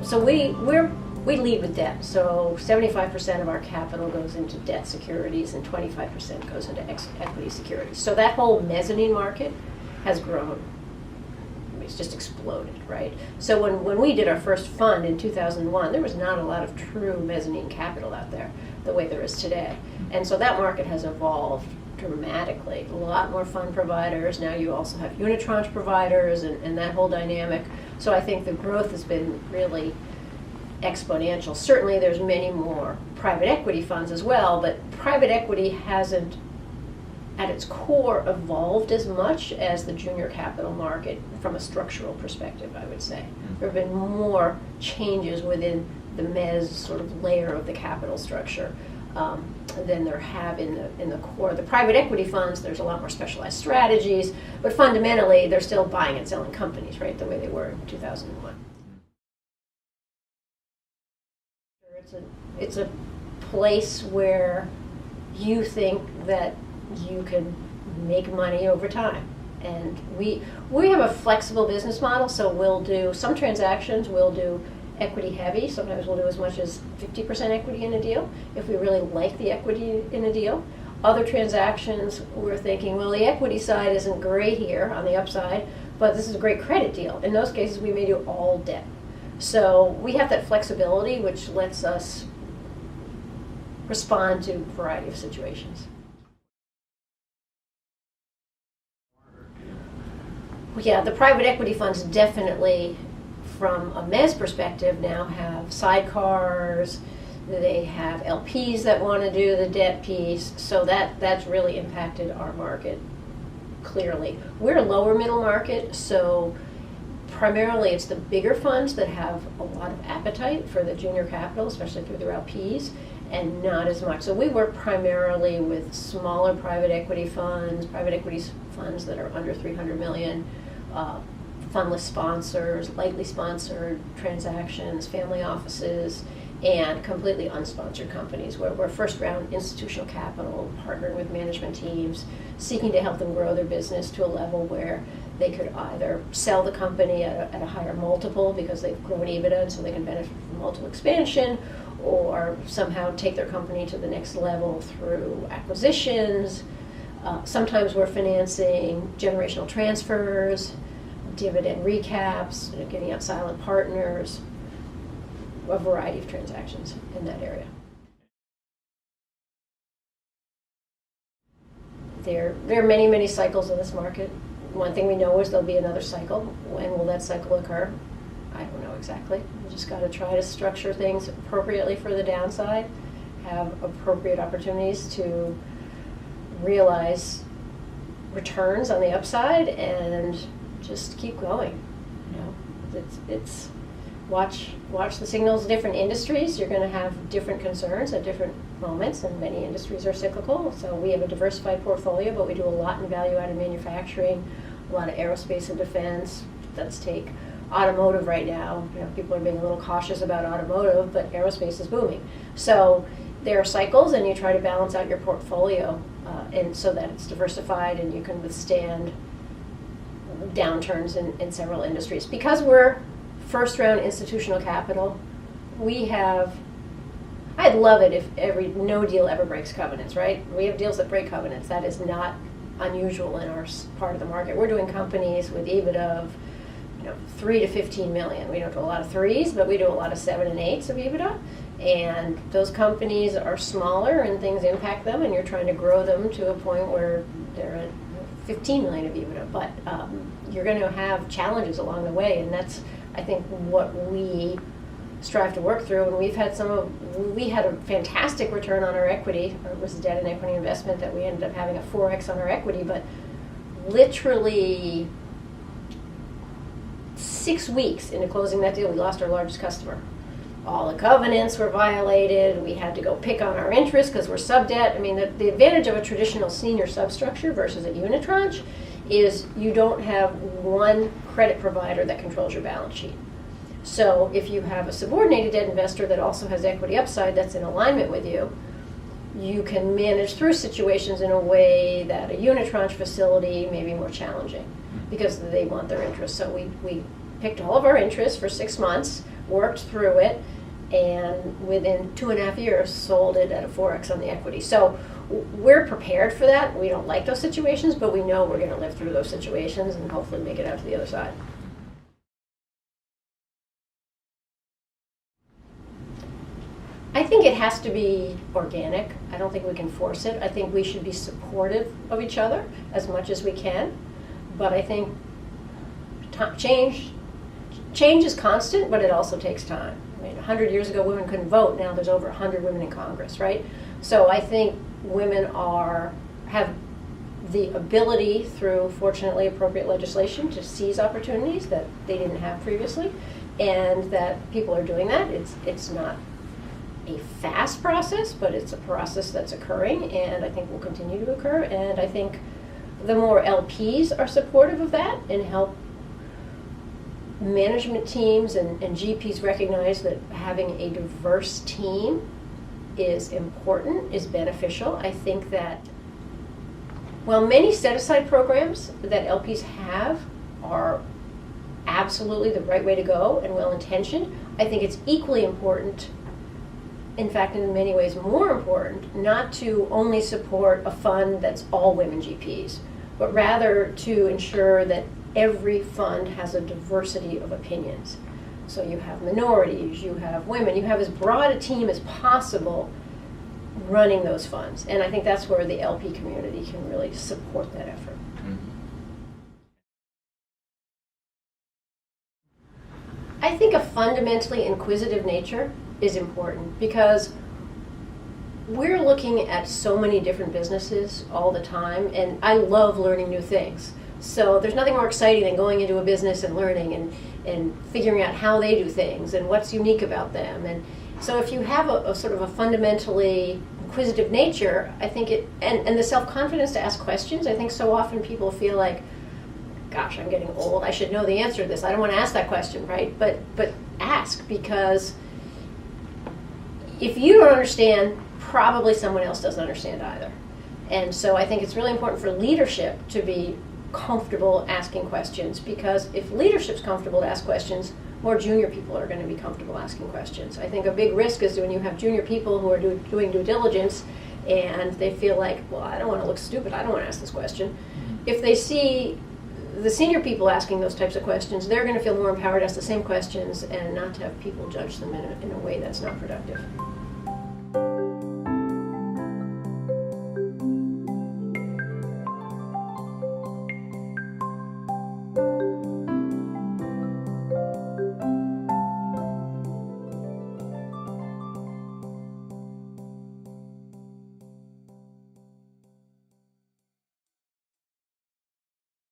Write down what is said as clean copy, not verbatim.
So we lead with debt. So 75% of our capital goes into debt securities and 25% goes into equity securities. So that whole mezzanine market has grown. It's just exploded, right? So when we did our first fund in 2001, there was not a lot of true mezzanine capital out there the way there is today. And so that market has evolved dramatically. A lot more fund providers. Now you also have unitranche providers and that whole dynamic. So I think the growth has been really exponential. Certainly there's many more private equity funds as well, but private equity hasn't at its core evolved as much as the junior capital market from a structural perspective, I would say. There have been more changes within the mezz sort of layer of the capital structure than there have in the core. The private equity funds, there's a lot more specialized strategies, but fundamentally they're still buying and selling companies, right, the way they were in 2001. It's a place where you think that you can make money over time. And we have a flexible business model, so we'll do some transactions, we'll do equity heavy. Sometimes we'll do as much as 50% equity in a deal if we really like the equity in a deal. Other transactions, we're thinking, well, the equity side isn't great here on the upside, but this is a great credit deal. In those cases, we may do all debt. So we have that flexibility, which lets us respond to a variety of situations. Yeah, the private equity funds definitely, from a mezz perspective, now have sidecars. They have LPs that want to do the debt piece. So that's really impacted our market clearly. We're a lower middle market, so primarily it's the bigger funds that have a lot of appetite for the junior capital, especially through their LPs, and not as much. So we work primarily with smaller private equity funds that are under 300 million, fundless sponsors, lightly sponsored transactions, family offices, and completely unsponsored companies where we're first round institutional capital, partnering with management teams, seeking to help them grow their business to a level where they could either sell the company at a higher multiple because they've grown EBITDA and so they can benefit from multiple expansion, or somehow take their company to the next level through acquisitions. Sometimes we're financing generational transfers, dividend recaps, getting out silent partners, a variety of transactions in that area. There are many, many cycles in this market. One thing we know is there'll be another cycle. When will that cycle occur? I don't know exactly. We just got to try to structure things appropriately for the downside, have appropriate opportunities to realize returns on the upside, and just keep going. You know, it's watch the signals. Different industries, you're going to have different concerns at different moments, and many industries are cyclical. So we have a diversified portfolio, but we do a lot in value-added manufacturing, a lot of aerospace and defense. Let's take automotive right now. You know, people are being a little cautious about automotive, but aerospace is booming. So there are cycles, and you try to balance out your portfolio, and so that it's diversified and you can withstand downturns in several industries. Because we're first round institutional capital, I'd love it if no deal ever breaks covenants, right? We have deals that break covenants. That is not unusual in our part of the market. We're doing companies with EBITDA of 3 to 15 million. We don't do a lot of threes, but we do a lot of 7 and 8s of EBITDA. And those companies are smaller and things impact them, and you're trying to grow them to a point where they're at 15 million of EBITDA. But you're going to have challenges along the way, and that's, I think, what we strive to work through. And we had a fantastic return on our equity. It was a debt and equity investment that we ended up having a 4x on our equity, but literally 6 weeks into closing that deal, we lost our largest customer. All the covenants were violated. We had to go pick on our interest because we're sub-debt. I mean, the advantage of a traditional senior substructure versus a unitranche is you don't have one credit provider that controls your balance sheet. So if you have a subordinated debt investor that also has equity upside that's in alignment with you, you can manage through situations in a way that a unitranche facility may be more challenging because they want their interest. So we picked all of our interests for 6 months. worked through it, and within 2.5 years sold it at a 4x on the equity. So we're prepared for that. We don't like those situations, but we know we're going to live through those situations and hopefully make it out to the other side. I think it has to be organic. I don't think we can force it. I think we should be supportive of each other as much as we can. But I think change is constant, but it also takes time. I mean, 100 years ago, women couldn't vote. Now there's over 100 women in Congress, right? So I think women have the ability, through fortunately appropriate legislation, to seize opportunities that they didn't have previously, and that people are doing that. It's not a fast process, but it's a process that's occurring, and I think will continue to occur. And I think the more LPs are supportive of that and help management teams and GPs recognize that having a diverse team is important, is beneficial. I think that while many set-aside programs that LPs have are absolutely the right way to go and well-intentioned, I think it's equally important, in fact, in many ways more important, not to only support a fund that's all women GPs, but rather to ensure that every fund has a diversity of opinions. So you have minorities, you have women, you have as broad a team as possible running those funds. And I think that's where the LP community can really support that effort. Mm-hmm. I think a fundamentally inquisitive nature is important, because we're looking at so many different businesses all the time, and I love learning new things. So there's nothing more exciting than going into a business and learning and figuring out how they do things and what's unique about them. And so if you have a sort of a fundamentally inquisitive nature, I think and the self-confidence to ask questions, I think so often people feel like, gosh, I'm getting old, I should know the answer to this, I don't want to ask that question, right? But ask, because if you don't understand, probably someone else doesn't understand either. And so I think it's really important for leadership to be comfortable asking questions, because if leadership's comfortable to ask questions, more junior people are going to be comfortable asking questions. I think a big risk is when you have junior people who are doing due diligence and they feel like, well, I don't want to look stupid, I don't want to ask this question. If they see the senior people asking those types of questions, they're going to feel more empowered to ask the same questions and not to have people judge them in a way that's not productive.